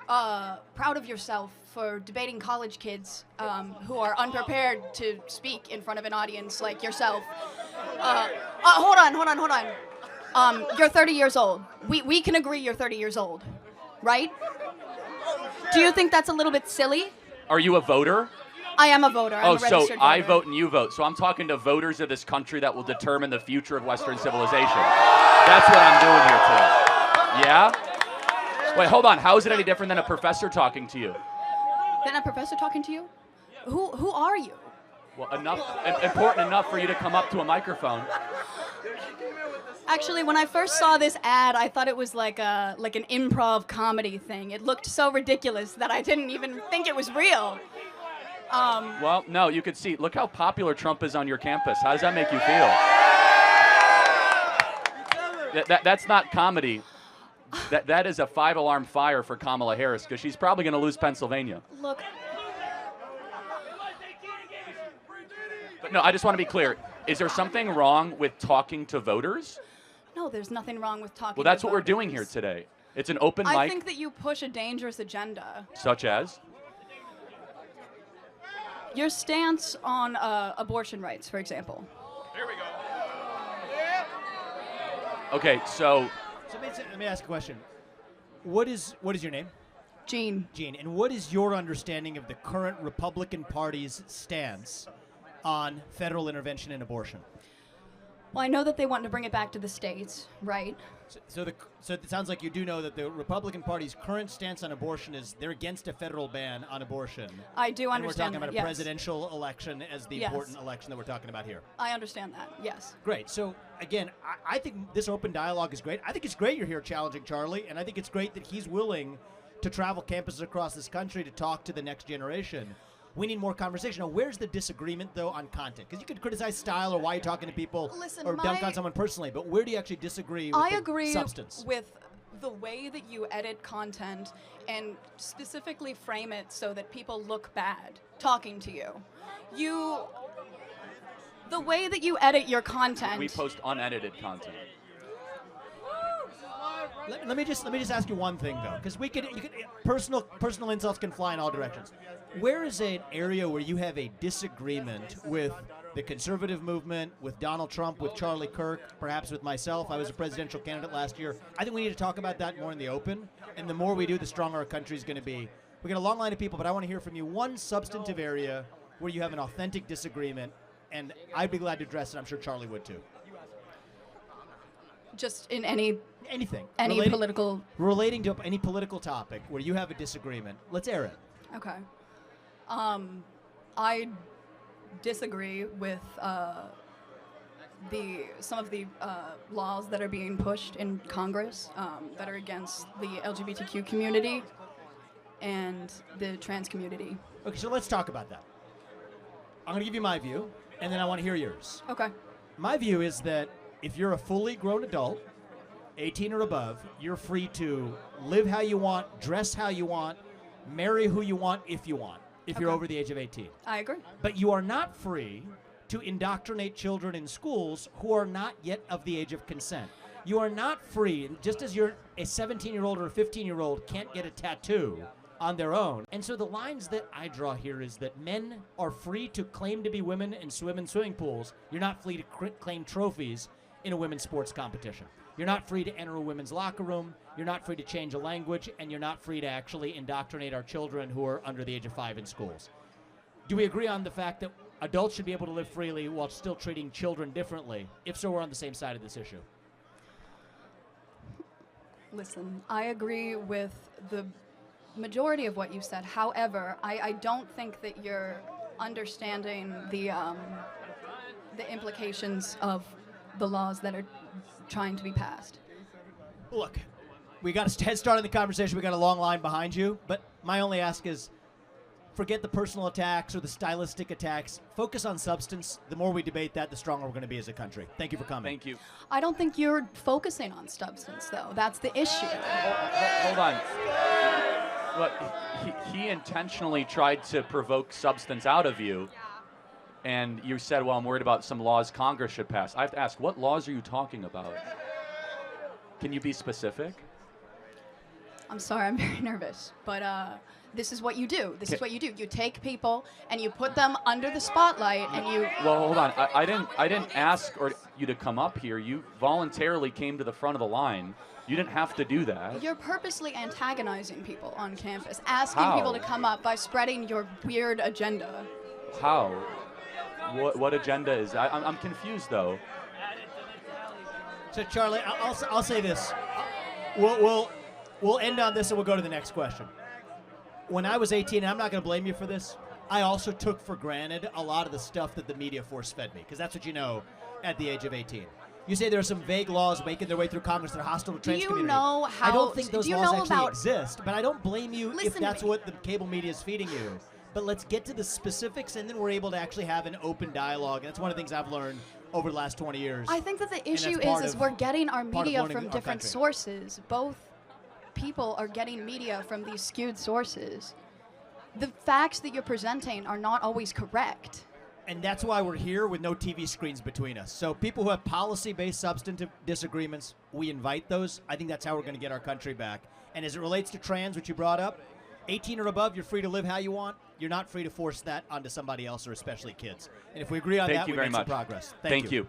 proud of yourself for debating college kids who are unprepared to speak in front of an audience like yourself. Hold on. You're 30 years old. We can agree you're 30 years old, right? Do you think that's a little bit silly? Are you a voter? I am a voter. I'm a registered so voter. I vote and you vote. So I'm talking to voters of this country that will determine the future of Western civilization. That's what I'm doing here today. Yeah? Wait, hold on. How is it any different than a professor talking to you? Than a professor talking to you? Who are you? Well, important enough for you to come up to a microphone. Actually, when I first saw this ad, I thought it was like an improv comedy thing. It looked so ridiculous that I didn't even think it was real. Well, no, you could see. Look how popular Trump is on your campus. How does that make you feel? That's not comedy. That is a 5-alarm fire for Kamala Harris, because she's probably going to lose Pennsylvania. Look. But no, I just want to be clear. Is there something wrong with talking to voters? No, there's nothing wrong with talking to voters. Well, that's what we're doing here today. It's an open mic. I think that you push a dangerous agenda. Such as? Your stance on abortion rights, for example. Here we go. Okay, so let me ask a question. What is your name? Jean. Jean. And what is your understanding of the current Republican Party's stance on federal intervention in abortion? Well, I know that they want to bring it back to the states, right? So it sounds like you do know that the Republican Party's current stance on abortion is they're against a federal ban on abortion. I do understand that, and we're talking about a yes. presidential election as the important election that we're talking about here. I understand that, yes. Great. So, again, I think this open dialogue is great. I think it's great you're here challenging Charlie, and I think it's great that he's willing to travel campuses across this country to talk to the next generation. We need more conversation. Now, where's the disagreement, though, on content? Because you could criticize style or why you're talking to people or dunk on someone personally, but where do you actually disagree with the substance? With the way that you edit content and specifically frame it so that people look bad talking to you. The way that you edit your content. we post unedited content. Let me just ask you one thing, though, because personal insults can fly in all directions. Where is an area where you have a disagreement with the conservative movement, with Donald Trump, with Charlie Kirk, perhaps with myself? I was a presidential candidate last year. I think we need to talk about that more in the open, and the more we do, the stronger our country is going to be. We got a long line of people, but I want to hear from you one substantive area where you have an authentic disagreement, and I'd be glad to address it. I'm sure Charlie would too. Just in anything. Relating to any political topic where you have a disagreement. Let's air it. Okay. I disagree with some of the laws that are being pushed in Congress that are against the LGBTQ community and the trans community. Okay, so let's talk about that. I'm going to give you my view, and then I want to hear yours. Okay. My view is that if you're a fully grown adult, 18 or above, you're free to live how you want, dress how you want, marry who you want if you want, if you're over the age of 18. I agree. But you are not free to indoctrinate children in schools who are not yet of the age of consent. You are not free, just as you're a 17-year-old or a 15-year-old can't get a tattoo on their own. And so the lines that I draw here is that men are free to claim to be women and swim in swimming pools. You're not free to claim trophies in a women's sports competition. You're not free to enter a women's locker room. You're not free to change a language, and you're not free to actually indoctrinate our children who are under the age of 5 in schools. Do we agree on the fact that adults should be able to live freely while still treating children differently? If so, we're on the same side of this issue. Listen, I agree with the majority of what you said. However, I don't think that you're understanding the implications of the laws that are trying to be passed. Look, we got a head start in the conversation. We got a long line behind you. But my only ask is, forget the personal attacks or the stylistic attacks. Focus on substance. The more we debate that, the stronger we're going to be as a country. Thank you for coming. Thank you. I don't think you're focusing on substance, though. That's the issue. Hold on. Look, he intentionally tried to provoke substance out of you, and you said, well, I'm worried about some laws Congress should pass. I have to ask, what laws are you talking about? Can you be specific? I'm sorry, I'm very nervous, but this is what you do. This is what you do. You take people and you put them under the spotlight, and you. Well, hold on. I didn't ask you to come up here. You voluntarily came to the front of the line. You didn't have to do that. You're purposely antagonizing people on campus, asking How? people to come up by spreading your weird agenda. How? What agenda is that? I'm confused though. So Charlie, I'll say this. We'll end on this and we'll go to the next question. When I was 18, and I'm not going to blame you for this, I also took for granted a lot of the stuff that the media force-fed me, because that's what you know at the age of 18. You say there are some vague laws making their way through Congress that are hostile to trans community. Know how? I don't think those do you laws know actually about, exist, but I don't blame you if Listen that's to me. what the cable media is feeding you. But let's get to the specifics, and then we're able to actually have an open dialogue. And that's one of the things I've learned over the last 20 years. I think that the issue part is of- we're getting our part of media learning from our different country. sources. Both people are getting media from these skewed sources. The facts that you're presenting are not always correct. And that's why we're here with no TV screens between us. So people who have policy-based substantive disagreements, we invite those. I think that's how we're going to get our country back. And as it relates to trans, which you brought up, 18 or above, you're free to live how you want. You're not free to force that onto somebody else, or especially kids. And if we agree on Thank that, you we very make some much. progress. Thank you.